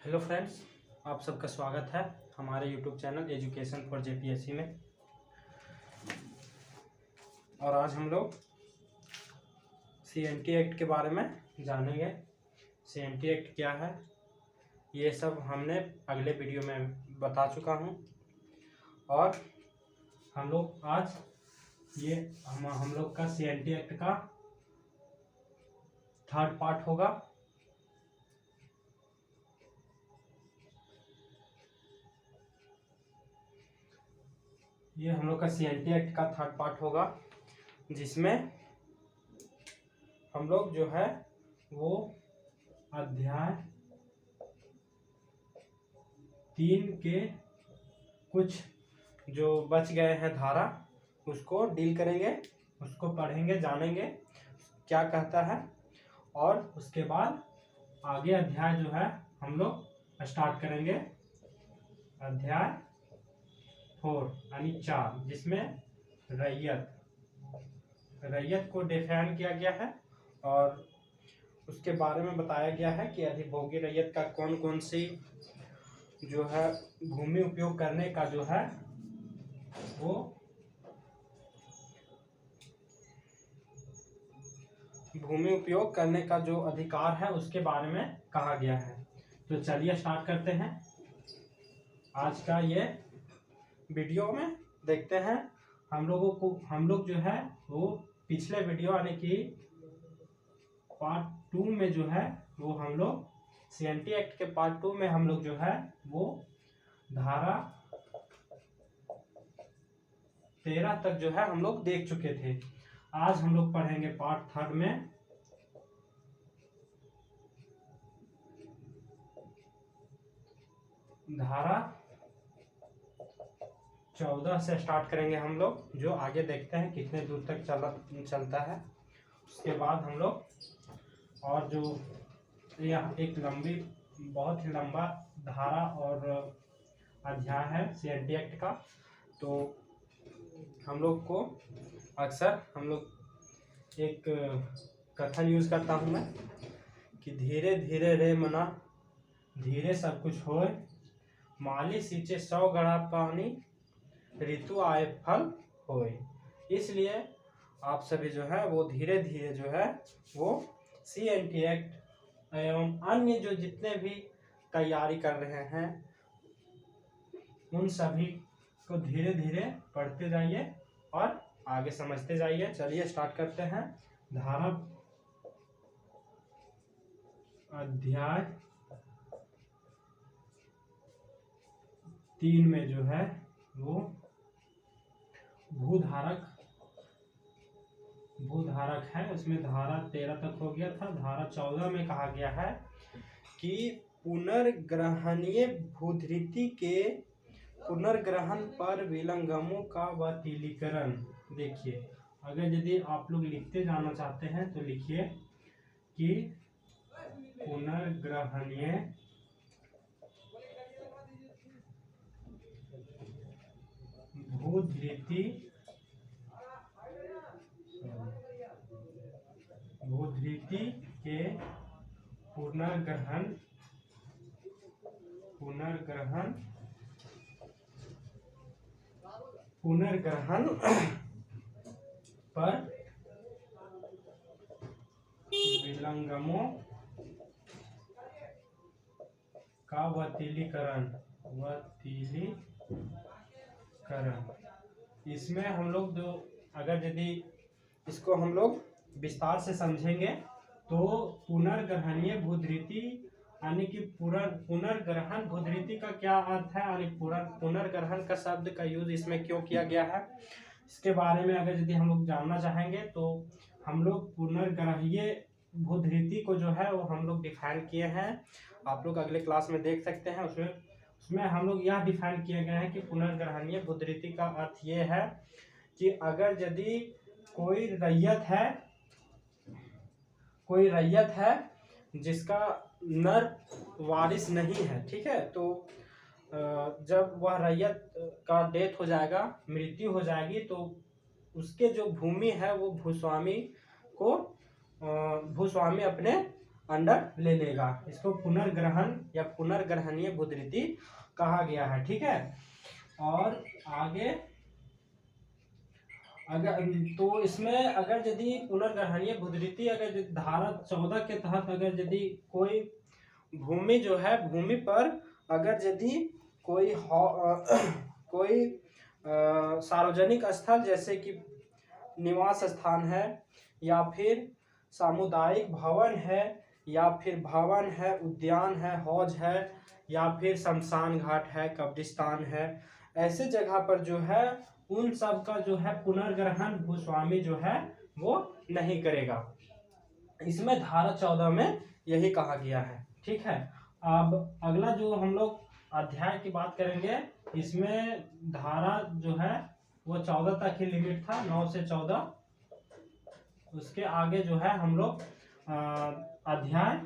Hello friends, आप सबका स्वागत है हमारे YouTube channel education for JPSC में। और आज हम लोग सीएनटी एक्ट के बारे में जानेंगे। सीएनटी एक्ट क्या है ये सब हमने अगले वीडियो में बता चुका हूँ। और हम लोग आज ये हम लोग का सीएनटी एक्ट का थर्ड पार्ट होगा। ये हम लोग का सीएनटी एक्ट का थर्ड पार्ट होगा, जिसमें हम लोग जो है वो अध्याय 3 के कुछ जो बच गए हैं धारा उसको डील करेंगे, उसको पढ़ेंगे, जानेंगे क्या कहता है। और उसके बाद आगे अध्याय जो है हम लोग स्टार्ट करेंगे अध्याय 4 यानी 4, जिसमें रैयत को डिफाइन किया गया है और उसके बारे में बताया गया है कि अधिभोगी रैयत का कौन कौन सी जो है भूमि उपयोग करने का जो है वो भूमि उपयोग करने का जो अधिकार है उसके बारे में कहा गया है। तो चलिए स्टार्ट करते हैं आज का ये वीडियो में। देखते हैं हम लोग जो है वो पिछले वीडियो यानी कि पार्ट 2 में जो है वो हम लोग सीएनटी एक्ट के पार्ट 2 में हम लोग जो है वो धारा 13 तक जो है हम लोग देख चुके थे। आज हम लोग पढ़ेंगे पार्ट 3 में धारा 14 से स्टार्ट करेंगे हम लोग, जो आगे देखते हैं कितने दूर तक चलता है। उसके बाद हम लोग और जो यह एक बहुत ही लंबा धारा और अध्याय है सीएनटी एक्ट का। तो हम लोग को अक्सर हम लोग एक कथन यूज करता हूँ मैं कि धीरे धीरे रे मना धीरे सब कुछ होए, माली सींचे 100 गड़ा पानी, ऋतु आए फल होए। इसलिए आप सभी जो है वो धीरे धीरे जो है वो सीएनटी एक्ट एवं अन्य जो जितने भी तैयारी कर रहे हैं उन सभी को धीरे धीरे पढ़ते जाइए और आगे समझते जाइए। चलिए स्टार्ट करते हैं। धारा अध्याय 3 में जो है वो भूधारक है। उसमें धारा 13 तक हो गया था। धारा 14 में कहा गया है कि पुनर्ग्रहणीय भूधृति के पुनर्ग्रहण पर विलंगमों का बातिलीकरण। देखिए, अगर यदि आप लोग लिखते जाना चाहते हैं तो लिखिए कि पुनर्ग्रहणीय भूधृति के पुनर्ग्रहण पर विलंगमों का बातिलीकरण। इसमें हम लोग जो अगर यदि इसको हम लोग विस्तार से समझेंगे तो पुनर्ग्रहणीय भूधृति यानी कि पुनर्ग्रहण भूधृति का क्या अर्थ है, यानी पुनर्ग्रहण का शब्द का यूज इसमें क्यों किया गया है, इसके बारे में अगर यदि हम लोग जानना चाहेंगे तो हम लोग पुनर्ग्रहणीय भूधृति को जो है वो हम लोग डिफाइन किए हैं। आप लोग अगले क्लास में देख सकते हैं। उसमें हम लोग यह डिफाइन किए गए हैं कि पुनर्ग्रहणीय भूधृति का अर्थ ये है कि अगर यदि कोई रैयत है जिसका नर वारिस नहीं है, ठीक है, तो जब वह रैयत का डेथ हो जाएगा, मृत्यु हो जाएगी, तो उसके जो भूमि है वो भूस्वामी अपने अंडर ले लेगा। इसको पुनर्ग्रहण या पुनर्ग्रहणीय भूधृति कहा गया है। ठीक है, और आगे अगर तो इसमें अगर यदि पुनर्ग्रहणीय भूधृति अगर धारा 14 के तहत अगर यदि कोई भूमि जो है भूमि पर अगर यदि कोई कोई सार्वजनिक स्थल जैसे कि निवास स्थान है या फिर सामुदायिक भवन है या फिर भवन है, उद्यान है, हौज है या फिर शमशान घाट है, कब्रिस्तान है, ऐसे जगह पर जो है उन सब का जो है पुनर्ग्रहण भूस्वामी जो है वो नहीं करेगा। इसमें धारा 14 में यही कहा गया है। ठीक है, अब अगला जो हम लोग अध्याय की बात करेंगे, इसमें धारा जो है वो 14 तक ही लिमिट था, 9 से 14। उसके आगे जो है हम लोग अध्याय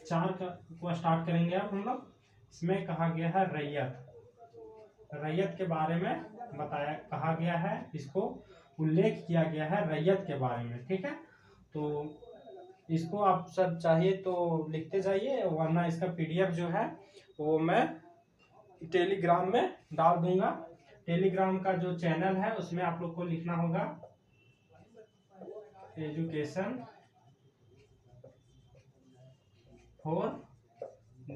4 को स्टार्ट करेंगे। अब हम लोग इसमें कहा गया है रैयत के बारे में कहा गया है, इसको उल्लेख किया गया है रैयत के बारे में। ठीक है, तो इसको आप सब चाहिए तो लिखते जाइए, वरना इसका पीडीएफ जो है वो मैं टेलीग्राम में डाल दूंगा। टेलीग्राम का जो चैनल है उसमें आप लोग को लिखना होगा एजुकेशन फॉर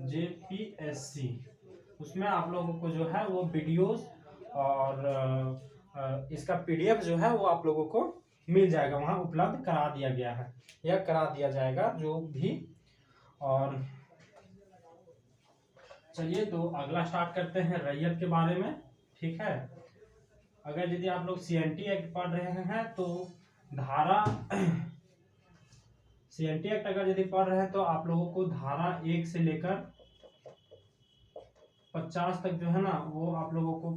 जेपीएससी। उसमें आप लोगों को जो है वो वीडियोस और इसका पीडीएफ जो है वो आप लोगों को मिल जाएगा, वहाँ उपलब्ध करा दिया गया है या करा दिया जाएगा जो भी। और चलिए तो अगला स्टार्ट करते हैं रैयत के बारे में। ठीक है, अगर यदि आप लोग सीएनटी एक्ट पढ़ रहे हैं तो धारा सीएनटी एक्ट अगर यदि पढ़ रहे हैं तो आप लोगों को धारा 1 से लेकर 50 तक जो है ना वो आप लोगों को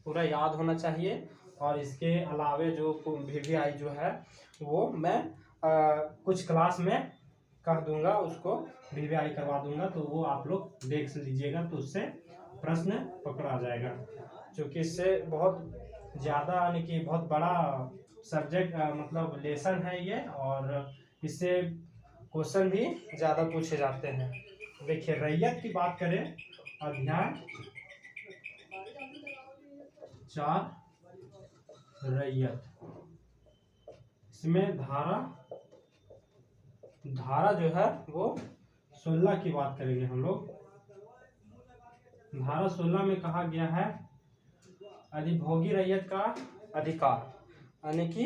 पूरा याद होना चाहिए। और इसके अलावे जो वीवीआई जो है वो मैं कुछ क्लास में कह दूंगा, उसको वीवीआई करवा दूंगा, तो वो आप लोग देख लीजिएगा तो उससे प्रश्न पकड़ा जाएगा। क्योंकि इससे बहुत ज़्यादा यानी कि बहुत बड़ा सब्जेक्ट मतलब लेसन है ये, और इससे क्वेश्चन भी ज़्यादा पूछे जाते हैं। देखिए रैयत की बात करें, अध्याय 4 रैयत, इसमें धारा जो है वो 16 की बात करेंगे हम लोग। धारा 16 में कहा गया है अधिभोगी रैयत का अधिकार, यानी कि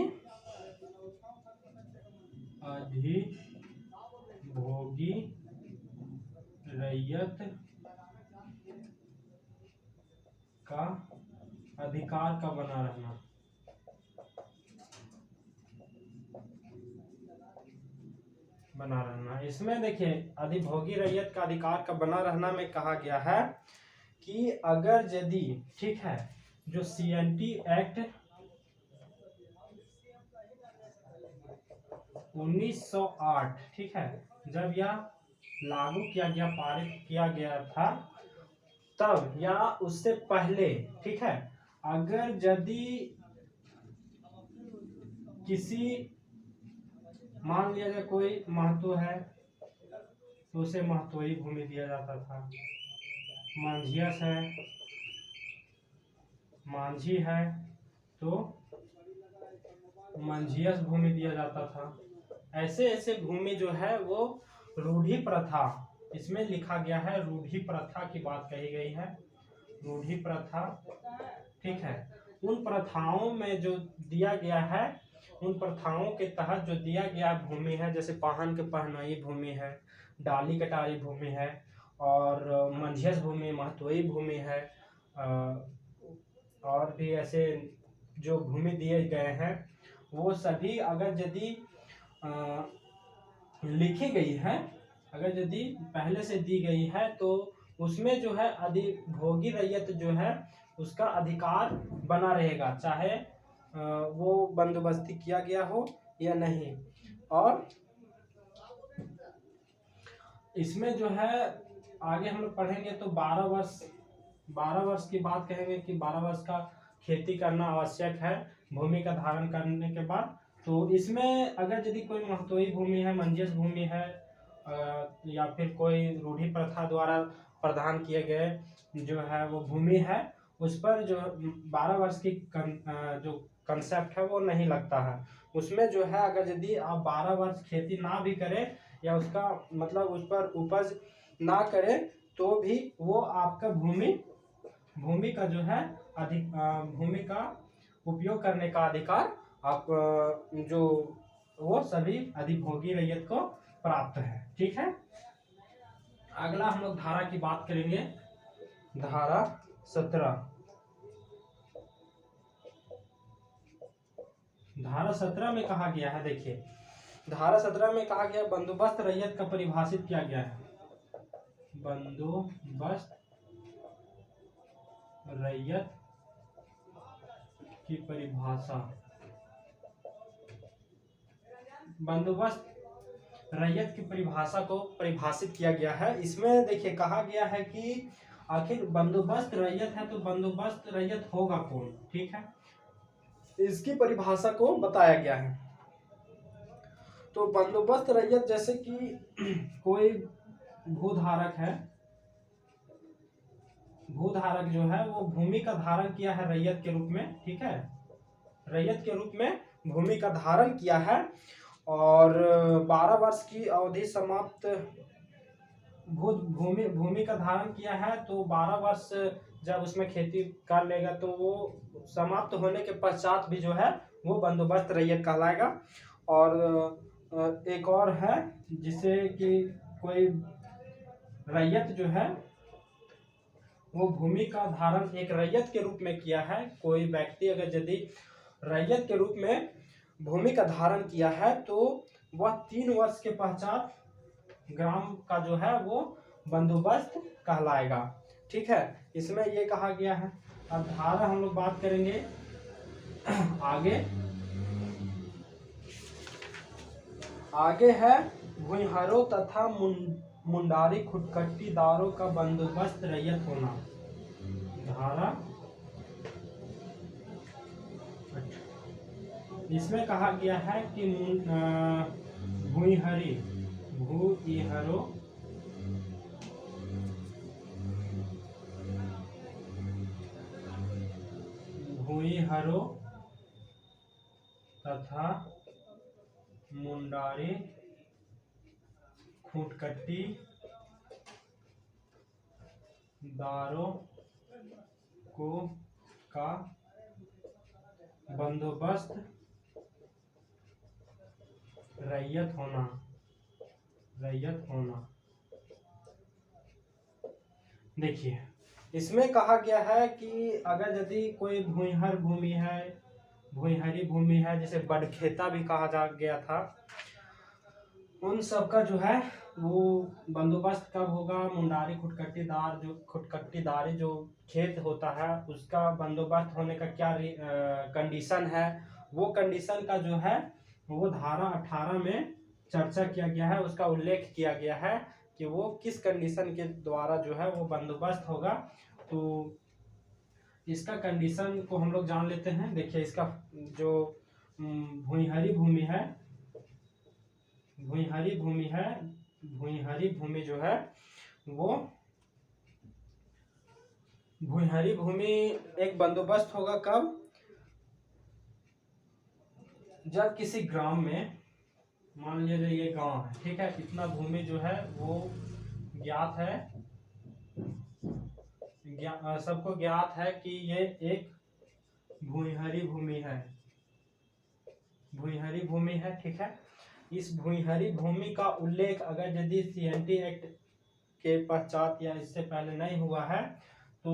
अधिभोगी रैयत का अधिकार का बना रहना। इसमें देखिए अधिभोगी रैयत का अधिकार का बना रहना में कहा गया है कि अगर यदि ठीक है जो सीएनटी एक्ट 1908 ठीक है जब यह लागू किया गया, पारित किया गया था, तब या उससे पहले ठीक है अगर यदि किसी मान लिया जाए कोई महतो है तो उसे महतोई भूमि दिया जाता था, मांझियस है, मांझी है तो मांझियस भूमि दिया जाता था। ऐसे ऐसे भूमि जो है वो रूढ़ी प्रथा, इसमें लिखा गया है रूढ़ी प्रथा की बात कही गई है, रूढ़ी प्रथा ठीक है। उन प्रथाओं में जो दिया गया है, उन प्रथाओं के तहत जो दिया गया भूमि है, जैसे पाहन के पहनाई भूमि है, डाली कटारी भूमि है, और मंझियस भूमि, महतोई भूमि है, और भी ऐसे जो भूमि दिए गए हैं वो सभी अगर यदि लिखी गई है, अगर यदि पहले से दी गई है तो उसमें जो है अधिभोगी रैयत जो है उसका अधिकार बना रहेगा, चाहे वो बंदोबस्ती किया गया हो या नहीं। और इसमें जो है आगे हम लोग पढ़ेंगे तो 12 वर्ष की बात कहेंगे कि 12 वर्ष का खेती करना आवश्यक है भूमि का धारण करने के बाद। तो इसमें अगर यदि कोई महतोई भूमि है, मंजस भूमि है, या फिर कोई रूढ़ि प्रथा द्वारा प्रदान किए गए जो है वो भूमि है, उस पर जो 12 वर्ष की जो कंसेप्ट है वो नहीं लगता है। उसमें जो है अगर यदि आप 12 वर्ष खेती ना भी करें या उसका मतलब उस पर उपज ना करें तो भी वो आपका भूमि का जो है भूमि का उपयोग करने का अधिकार आप जो वो सभी अधिभोगी रैयत को प्राप्त है। ठीक है, अगला हम लोग धारा की बात करेंगे। धारा 17। धारा 17 में कहा गया है, देखिए धारा 17 में कहा गया बंदोबस्त रैयत का परिभाषित किया गया है। बंदोबस्त रैयत की परिभाषा, बंदोबस्त रैयत की परिभाषा को परिभाषित किया गया है। इसमें देखिए कहा गया है कि आखिर बंदोबस्त रैयत है तो बंदोबस्त रैयत होगा कौन। ठीक है, इसकी परिभाषा को बताया गया है। तो बंदोबस्त रैयत जैसे कि कोई भूधारक है, भूधारक जो है वो भूमि का धारण किया है रैयत के रूप में। ठीक है, रैयत के रूप में भूमि का धारण किया है और 12 वर्ष की अवधि समाप्त भूमि का धारण किया है तो 12 वर्ष जब उसमें खेती कर लेगा तो वो समाप्त होने के पश्चात भी जो है वो बंदोबस्त रैयत कहलाएगा। और एक और है जिसे कि कोई रैयत जो है वो भूमि का धारण एक रैयत के रूप में किया है। कोई व्यक्ति अगर यदि रैयत के रूप में भूमि का धारण किया है तो वह 3 वर्ष के पश्चात ग्राम का जो है वो बंदोबस्त कहलाएगा। ठीक है, इसमें ये कहा गया है। अब धारा हम लोग बात करेंगे आगे है भूमिहारों तथा मुंडारी खुटकट्टीदारों का बंदोबस्त रैयत होना। धारा इसमें कहा गया है कि भूमिहारों तथा मुंडारी खुटकट्टीदारों को का बंदोबस्त रैयत होना। देखिए इसमें कहा गया है कि अगर यदि कोई भूमिहर भूमि है, भूमिहरी भूमि है जिसे बड़खेता भी कहा जा गया था, उन सब का जो है वो बंदोबस्त कब होगा, मुंडारी खुटकट्टीदारी जो खेत होता है उसका बंदोबस्त होने का क्या कंडीशन है, वो कंडीशन का जो है वो धारा 18 में चर्चा किया गया है। उसका उल्लेख किया गया है कि वो किस कंडीशन के द्वारा जो है वो बंदोबस्त होगा। तो इसका कंडीशन को हम लोग जान लेते हैं। देखिए इसका जो भूमिहरी भूमि जो है वो भूमिहरी भूमि एक बंदोबस्त होगा कब, जब किसी ग्राम में मान लीजिए ये गांव है, ठीक है, इतना भूमि जो है वो ज्ञात है, सबको ज्ञात है कि ये एक भूमिहरी भूमि है। ठीक है, इस भूमिहरी भूमि का उल्लेख अगर यदि CNT एक्ट के पश्चात या इससे पहले नहीं हुआ है तो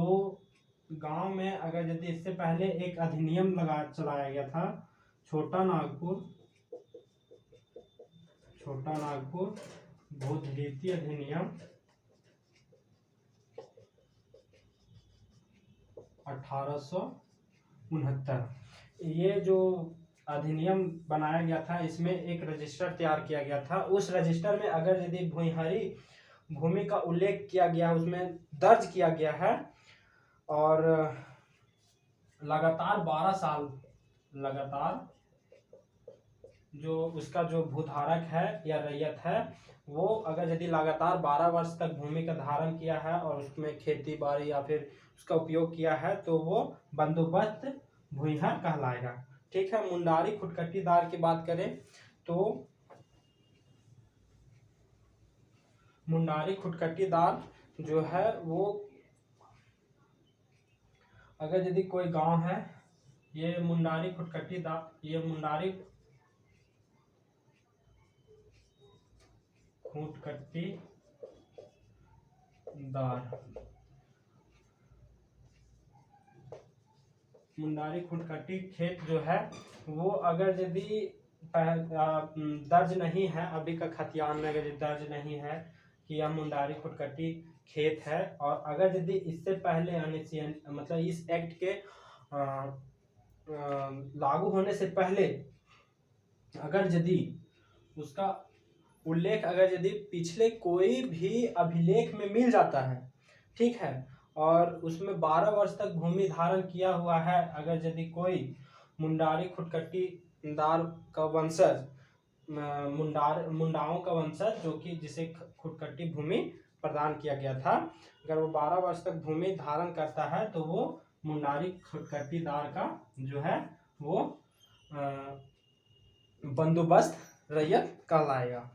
गांव में अगर यदि इससे पहले एक अधिनियम चलाया गया था, छोटा नागपुर भूधिृति अधिनियम 1869। ये जो अधिनियम बनाया गया था इसमें एक रजिस्टर तैयार किया गया था। उस रजिस्टर में अगर यदि भूमिहरी भूमि का उल्लेख किया गया, उसमें दर्ज किया गया है और लगातार 12 साल जो उसका जो भूधारक है या रैयत है, वो अगर यदि लगातार 12 वर्ष तक भूमि का धारण किया है और उसमें खेती बाड़ी या फिर उसका उपयोग किया है तो वो बंदोबस्त भूमिहर कहलाएगा। ठीक है। मुंडारी खुटकटीदार की बात करें तो मुंडारी खुटकटीदार जो है वो, अगर यदि कोई गांव है, ये मुंडारी खुटकटीदार, ये मुंडारी खुटकटीदार, मुंडारी खुटकटी खेत जो है वो अगर यदि दर्ज नहीं है, अभी का खतियान में अगर दर्ज नहीं है कि यह मुंडारी खुटकटी खेत है, और अगर यदि इससे पहले मतलब इस एक्ट के लागू होने से पहले अगर यदि उसका उल्लेख अगर यदि पिछले कोई भी अभिलेख में मिल जाता है, ठीक है, और उसमें 12 वर्ष तक भूमि धारण किया हुआ है, अगर यदि कोई मुंडारी खुटकटीदार का वंशज, मुंडाओं का वंशज जो कि जिसे खुटकटी भूमि प्रदान किया गया था, अगर वो 12 वर्ष तक भूमि धारण करता है तो वो मुंडारी खुटकटीदार का जो है वो बंदोबस्त रैयत कहलाएगा।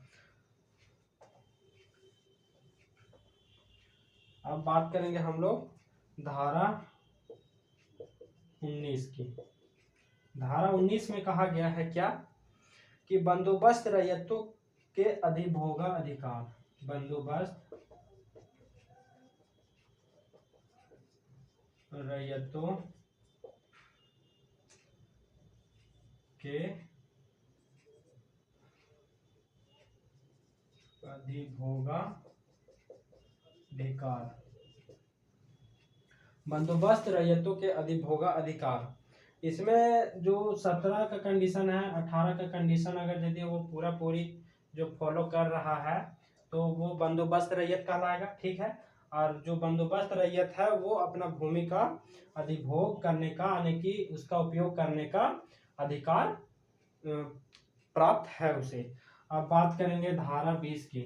अब बात करेंगे हम लोग धारा 19 की। धारा 19 में कहा गया है क्या कि बंदोबस्त रैयतों के अधिभोगा अधिकार, बंदोबस्त रैयतों के अधिभोगा अधिकार, बंदोबस्त रैयतों के अधिभोगा अधिकार, इसमें जो 17 का कंडीशन है, 18 का कंडीशन अगर यदि वो पूरी जो फॉलो कर रहा है तो वो बंदोबस्त रैयत कहलाएगा। ठीक है। और जो बंदोबस्त रैयत है वो अपना भूमि का अधिभोग करने का, यानी कि उसका उपयोग करने का अधिकार प्राप्त है उसे। अब बात करेंगे धारा 20 की।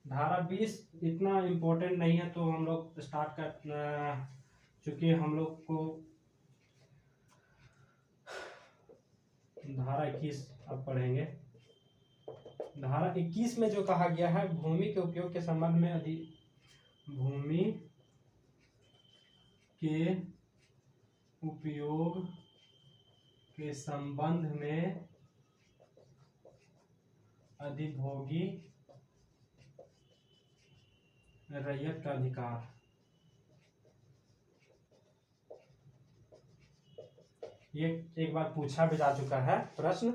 धारा 20 इतना इम्पोर्टेंट नहीं है तो हम लोग स्टार्ट कर चूंकि हम लोग को धारा 21 अब पढ़ेंगे। धारा 21 में जो कहा गया है, भूमि के उपयोग के संबंध में भूमि के उपयोग के संबंध में अधिभोगी रैयत का अधिकार। ये एक बार पूछा भी जा चुका है प्रश्न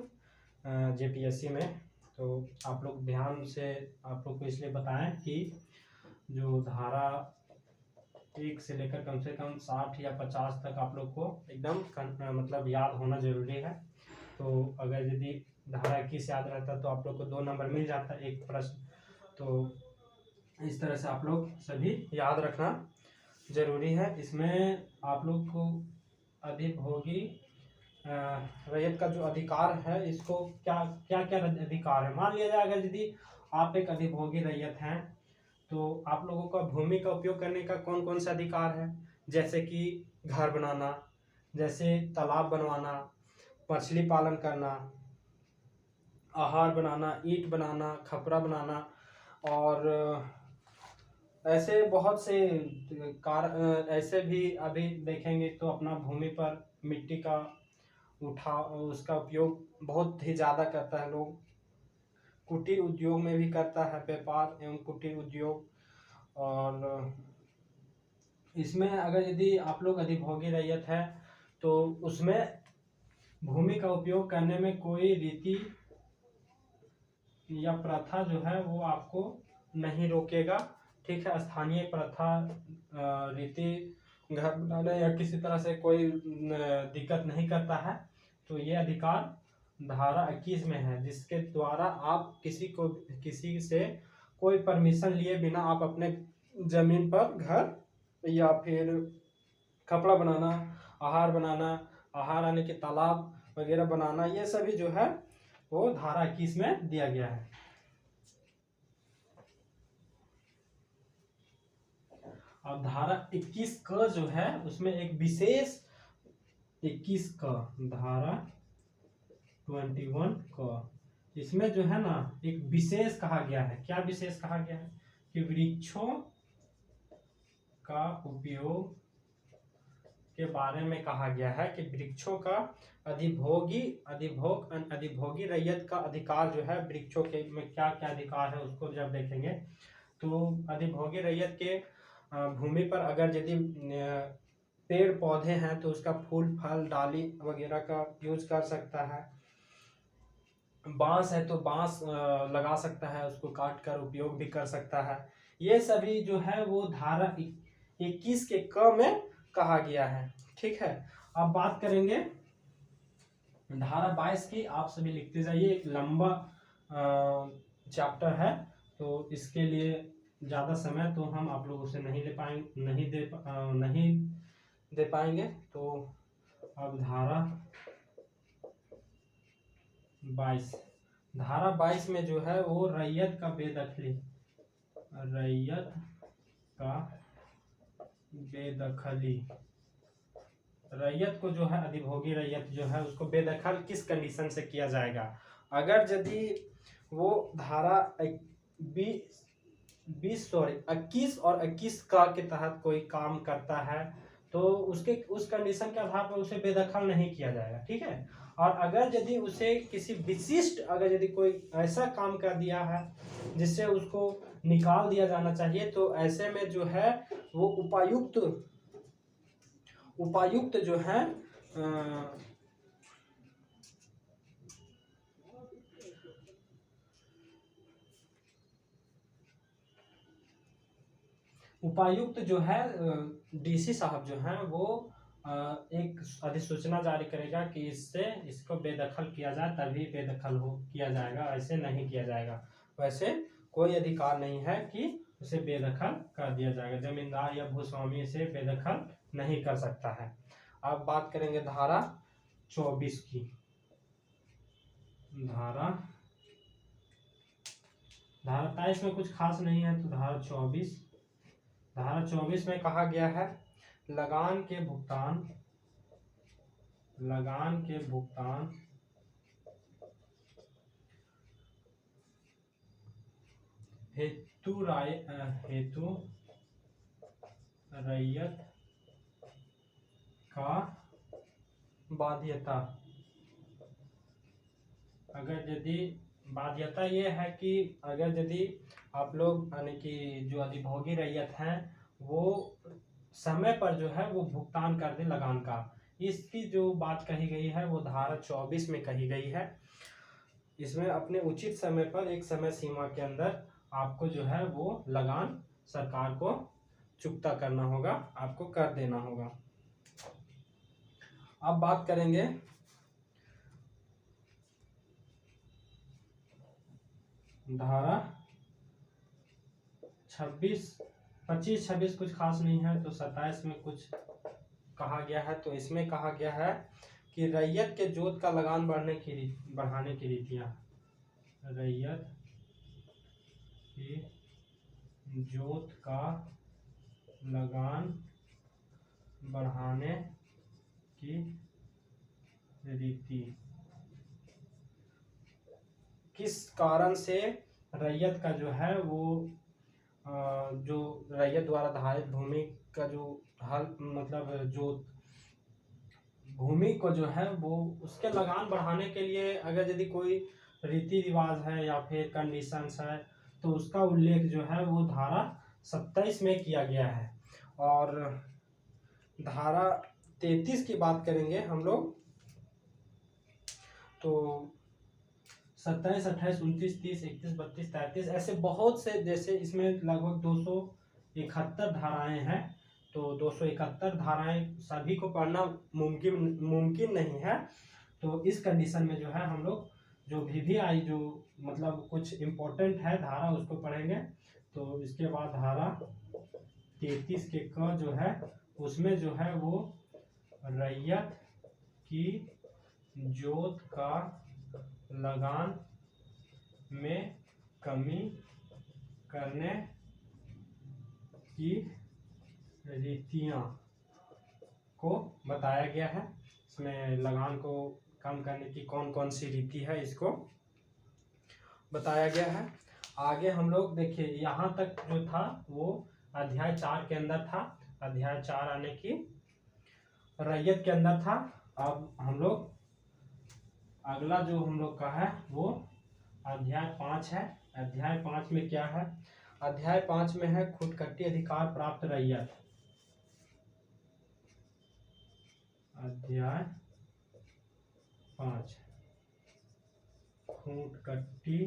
जेपीएससी में, तो आप लोग ध्यान से, आप लोग को इसलिए बताएं कि जो धारा 1 से लेकर कम से कम 60 या 50 तक आप लोग को एकदम मतलब याद होना जरूरी है। तो अगर यदि धारा 21 याद रहता तो आप लोग को 2 नंबर मिल जाता एक प्रश्न। तो इस तरह से आप लोग सभी याद रखना जरूरी है। इसमें आप लोग को अधिभोगी रैयत का जो अधिकार है, इसको क्या क्या क्या अधिकार है। मान लिया जाए अगर यदि आप एक अधिभोगी रैयत हैं तो आप लोगों का भूमि का उपयोग करने का कौन कौन सा अधिकार है, जैसे कि घर बनाना, जैसे तालाब बनवाना, मछली पालन करना, आहार बनाना, ईंट बनाना, खपरा बनाना, और ऐसे बहुत से ऐसे भी अभी देखेंगे तो अपना भूमि पर मिट्टी का उसका उपयोग बहुत ही ज़्यादा करता है लोग। कुटीर उद्योग में भी करता है, व्यापार एवं कुटीर उद्योग। और इसमें अगर यदि आप लोग अधिभोगी रैयत है तो उसमें भूमि का उपयोग करने में कोई रीति या प्रथा जो है वो आपको नहीं रोकेगा। ठीक है। स्थानीय प्रथा, रीति, घर बनाने या किसी तरह से कोई दिक्कत नहीं करता है। तो ये अधिकार धारा 21 में है, जिसके द्वारा आप किसी से कोई परमिशन लिए बिना आप अपने जमीन पर घर या फिर कपड़ा बनाना, आहार बनाना, आहार आने के तालाब वगैरह बनाना, ये सभी जो है वो धारा 21 में दिया गया है। अब धारा 21 का जो है उसमें एक विशेष 21 का धारा 21 का इसमें जो है ना एक विशेष कहा गया है। क्या विशेष कहा गया है कि वृक्षों का उपयोग के बारे में कहा गया है कि वृक्षों का अधिभोगी रैयत का अधिकार जो है वृक्षों के में क्या क्या अधिकार है उसको जब देखेंगे तो अधिभोगी रैयत के भूमि पर अगर यदि पेड़ पौधे हैं तो उसका फूल फल डाली वगैरह का यूज कर सकता है। बांस है तो बांस लगा सकता है, उसको काट कर उपयोग भी कर सकता है। ये सभी जो है वो धारा 21 के क में कहा गया है। ठीक है, अब बात करेंगे धारा 22 की। आप सभी लिखते जाइए, एक लंबा चैप्टर है तो इसके लिए ज़्यादा समय तो हम आप लोगों से नहीं दे पाएंगे। तो अब धारा 22, धारा 22 में जो है वो रैयत का बेदखली, रैयत का बेदखली, रैयत को जो है अधिभोगी रैयत जो है उसको बेदखल किस कंडीशन से किया जाएगा। अगर यदि वो धारा 21 और 21 का के तहत कोई काम करता है तो उसके उस कंडीशन के आधार पर उसे बेदखल नहीं किया जाएगा। ठीक है, और अगर यदि उसे किसी विशिष्ट अगर यदि कोई ऐसा काम कर दिया है जिससे उसको निकाल दिया जाना चाहिए तो ऐसे में जो है वो उपायुक्त जो है उपायुक्त जो है डीसी साहब जो है वो एक अधिसूचना जारी करेगा कि इसको बेदखल किया जाए, तभी बेदखल किया जाएगा, ऐसे नहीं किया जाएगा। वैसे कोई अधिकार नहीं है कि उसे बेदखल कर दिया जाएगा। जमींदार या भूस्वामी इसे बेदखल नहीं कर सकता है। अब बात करेंगे धारा 24 की। धारा 23 में कुछ खास नहीं है तो धारा 24 में कहा गया है लगान के भुगतान हेतु रैयत का बाध्यता। अगर यदि बाध्यता ये है कि अगर यदि आप लोग यानी कि जो अधिभोगी रैयत हैं वो समय पर जो है वो भुगतान कर दे लगान का, इसकी जो बात कही गई है वो धारा 24 में कही गई है। इसमें अपने उचित समय पर एक समय सीमा के अंदर आपको जो है वो लगान सरकार को चुकता करना होगा, आपको कर देना होगा। अब बात करेंगे धारा 25-26 कुछ खास नहीं है तो 27 में कुछ कहा गया है। तो इसमें कहा गया है कि रैयत के जोत का लगान बढ़ाने की रीतियां, रैयत के जोत का लगान बढ़ाने की रीति, किस कारण से रैयत का जो है वो जो रैयत द्वारा धारित भूमि का जो हल मतलब जो भूमि को जो है वो उसके लगान बढ़ाने के लिए अगर यदि कोई रीति रिवाज है या फिर कंडीशंस है तो उसका उल्लेख जो है वो धारा 27 में किया गया है। और धारा 33 की बात करेंगे हम लोग तो 27, 28, 29, 30, 31, 32, 33 ऐसे बहुत से, जैसे इसमें लगभग 271 धाराएं हैं तो 271 धाराएं सभी को पढ़ना मुमकिन नहीं है। तो इस कंडीशन में जो है हम लोग जो भी आई जो मतलब कुछ इम्पोर्टेंट है धारा उसको पढ़ेंगे। तो इसके बाद धारा 33 के क जो है उसमें जो है वो रैयत की जोत का लगान में कमी करने की रीतियाँ को बताया गया है। इसमें लगान को कम करने की कौन कौन सी रीति है इसको बताया गया है। आगे हम लोग देखिए यहाँ तक जो था वो अध्याय 4 के अंदर था। अध्याय 4 आने की रैयत के अंदर था। अब हम लोग अगला जो हम लोग का है वो अध्याय 5 है। अध्याय 5 में क्या है? अध्याय 5 में है खुदकट्टी अधिकार प्राप्त रैयत। अध्याय 5 खुदकट्टी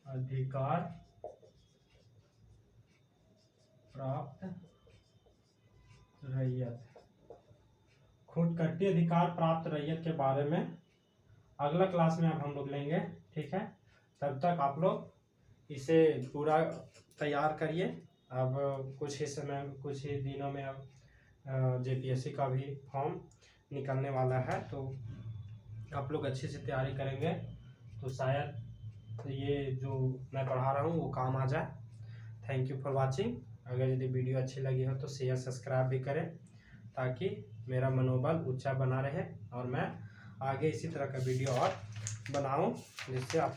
अधिकार प्राप्त रैयत। खुदकट्टी अधिकार प्राप्त रैयत के बारे में अगला क्लास में अब हम लोग लेंगे, ठीक है। तब तक आप लोग इसे पूरा तैयार करिए। अब कुछ ही दिनों में अब जेपीएससी का भी फॉर्म निकलने वाला है, तो आप लोग अच्छे से तैयारी करेंगे तो शायद ये जो मैं पढ़ा रहा हूँ वो काम आ जाए। Thank you for watching. अगर यदि वीडियो अच्छी लगी हो तो शेयर सब्सक्राइब भी करें ताकि मेरा मनोबल ऊंचा बना रहे और मैं आगे इसी तरह का वीडियो और बनाऊं जिससे आप